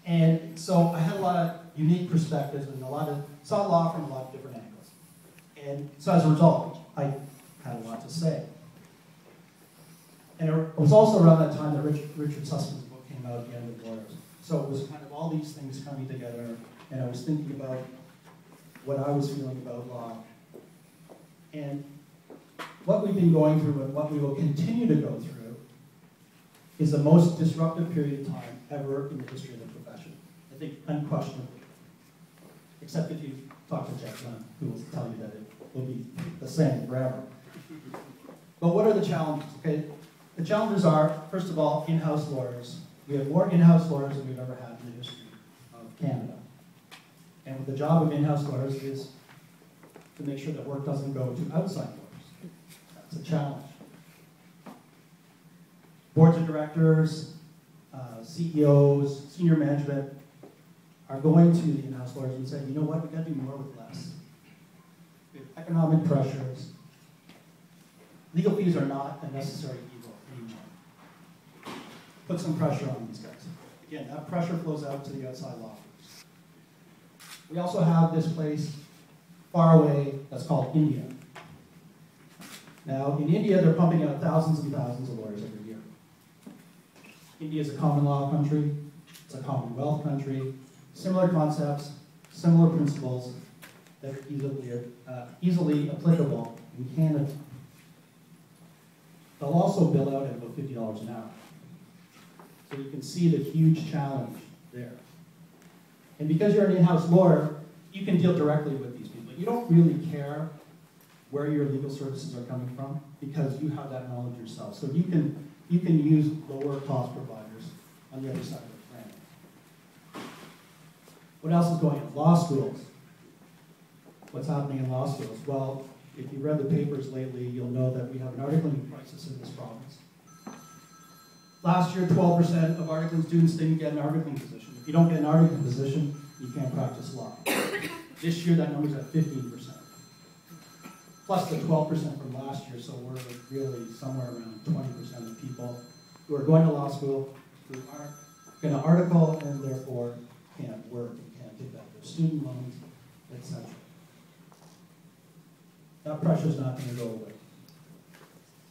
And so I had a lot of unique perspectives and saw law from a lot of different angles. And so as a result, I had a lot to say. And it was also around that time that Richard Sussman's book came out, The End of Lawyers. So it was kind of all these things coming together, and I was thinking about what I was feeling about law. And what we've been going through and what we will continue to go through is the most disruptive period of time ever in the history of the profession. I think unquestionably. Except if you talk to Jeff Dunn, who will tell you that it will be the same forever. But what are the challenges? Okay, the challenges are, first of all, in-house lawyers. We have more in-house lawyers than we've ever had in the history of Canada. And the job of in-house lawyers is to make sure that work doesn't go to outside lawyers. That's a challenge. Boards of directors, CEOs, senior management are going to the in-house lawyers and saying, you know what, we've got to do more with less. We have economic pressures. Legal fees are not a necessary evil anymore. Put some pressure on these guys. Again, that pressure flows out to the outside law firms. We also have this place far away that's called India. Now, in India, they're pumping out thousands and thousands of lawyers every year. India is a common law country. It's a commonwealth country. Similar concepts, similar principles that are easily applicable in Canada. They'll also bill out at about $50 an hour. So you can see the huge challenge there. And because you're an in-house lawyer, you can deal directly with these people. You don't really care where your legal services are coming from because you have that knowledge yourself. So you can use lower cost providers on the other side of the planet. What else is going on? Law schools. What's happening in law schools? Well, if you read the papers lately, you'll know that we have an articling crisis in this province. Last year, 12% of articling students didn't get an articling position. If you don't get an articling position, you can't practice law. This year, that number's at 15%. Plus the 12% from last year, so we're really somewhere around 20% of people who are going to law school who aren't going to article and therefore can't work and can't take out their student loans, etc. That pressure's not going to go away.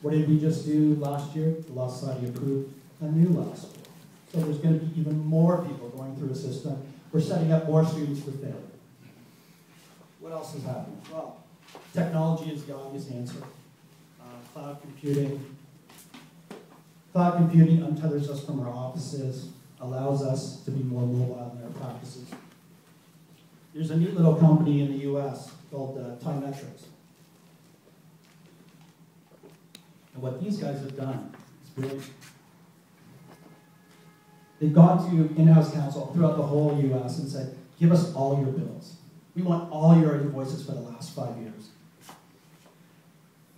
What did we just do last year? The Law Society approved a new law school. So there's going to be even more people going through a system. We're setting up more students for failure. What else is happening? Well, technology is the obvious answer. Cloud computing. Cloud computing untethers us from our offices, allows us to be more mobile in our practices. There's a neat little company in the US called Timemetrics. And what these guys have done is brilliant. They've gone to in-house counsel throughout the whole US and said, give us all your bills. We want all your invoices for the last 5 years.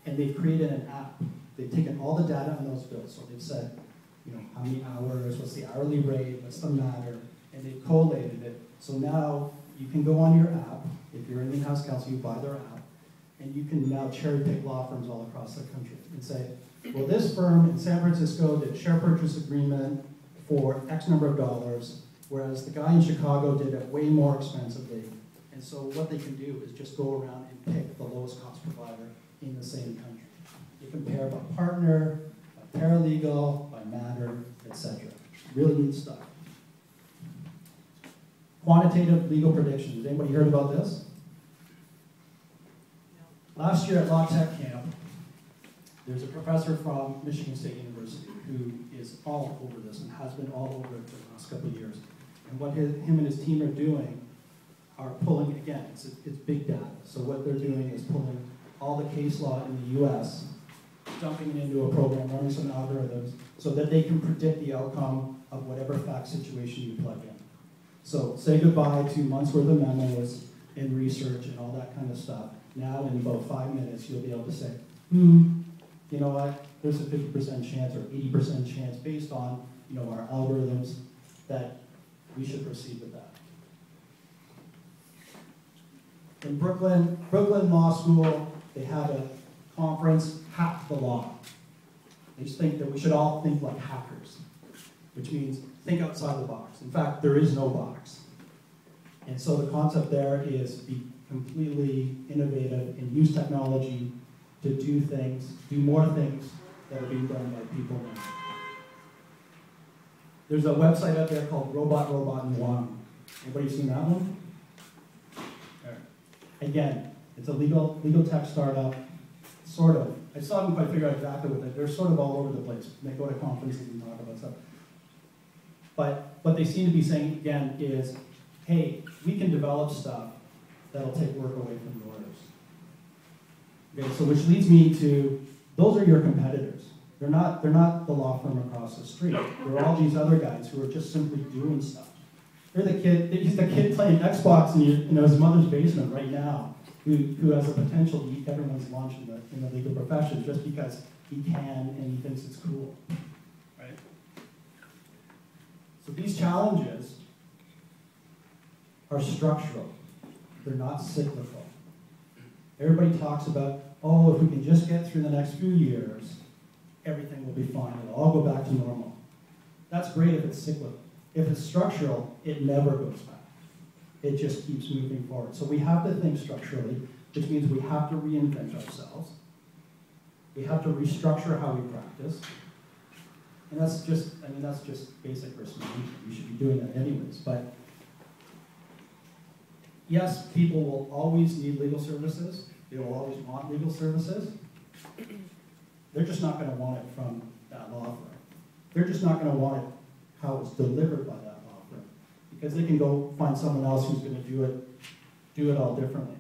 And they've created an app. They've taken all the data on those bills. So they've said, you know, how many hours, what's the hourly rate, what's the matter, and they've collated it. So now you can go on your app. If you're an in-house counsel, you buy their app, and you can now cherry pick law firms all across the country and say, well, this firm in San Francisco did a share purchase agreement for X number of dollars, whereas the guy in Chicago did it way more expensively. And so what they can do is just go around and pick the lowest cost provider in the same country. You compare by partner, by paralegal, by matter, etc. Really neat stuff. Quantitative legal predictions. Anybody heard about this? Last year at Law Tech Camp, there's a professor from Michigan State University who is all over this and has been all over it for the last couple of years. And what him and his team are doing are pulling, again, it's big data. So what they're doing is pulling all the case law in the US, dumping it into a program, running some algorithms, so that they can predict the outcome of whatever fact situation you plug in. So say goodbye to months worth of memos and research and all that kind of stuff. Now in about 5 minutes, you'll be able to say, you know what, there's a 50% chance or 80% chance based on, you know, our algorithms that we should proceed with that. In Brooklyn Law School, they had a conference, Hack the Law. They just think that we should all think like hackers. which means think outside the box. In fact, there is no box. And so the concept there is be completely innovative and use technology to do things, do more things that are being done by people now. There's a website out there called Robot and One. Anybody seen that one? Again, it's a legal tech startup, sort of. I still haven't quite figured out exactly what they're sort of all over the place. They go to conferences and talk about stuff. But what they seem to be saying, again, is, hey, we can develop stuff that'll take work away from lawyers. Okay, so which leads me to, those are your competitors. They're not the law firm across the street. They're all these other guys who are just simply doing stuff. They're the kid, he's the kid playing Xbox in his mother's basement right now, who has the potential to eat everyone's lunch in the legal profession just because he can and he thinks it's cool. Right? So these challenges are structural. They're not cyclical. Everybody talks about, oh, if we can just get through the next few years, everything will be fine. It'll all go back to normal. That's great if it's cyclical. If it's structural, it never goes back. It just keeps moving forward. So we have to think structurally, which means we have to reinvent ourselves. We have to restructure how we practice. And that's just basic risk management. We should be doing that anyways. But yes, people will always need legal services. They will always want legal services. They're just not going to want it from that law firm. They're just not going to want it how it's delivered by that law firm, because they can go find someone else who's going to do it all differently.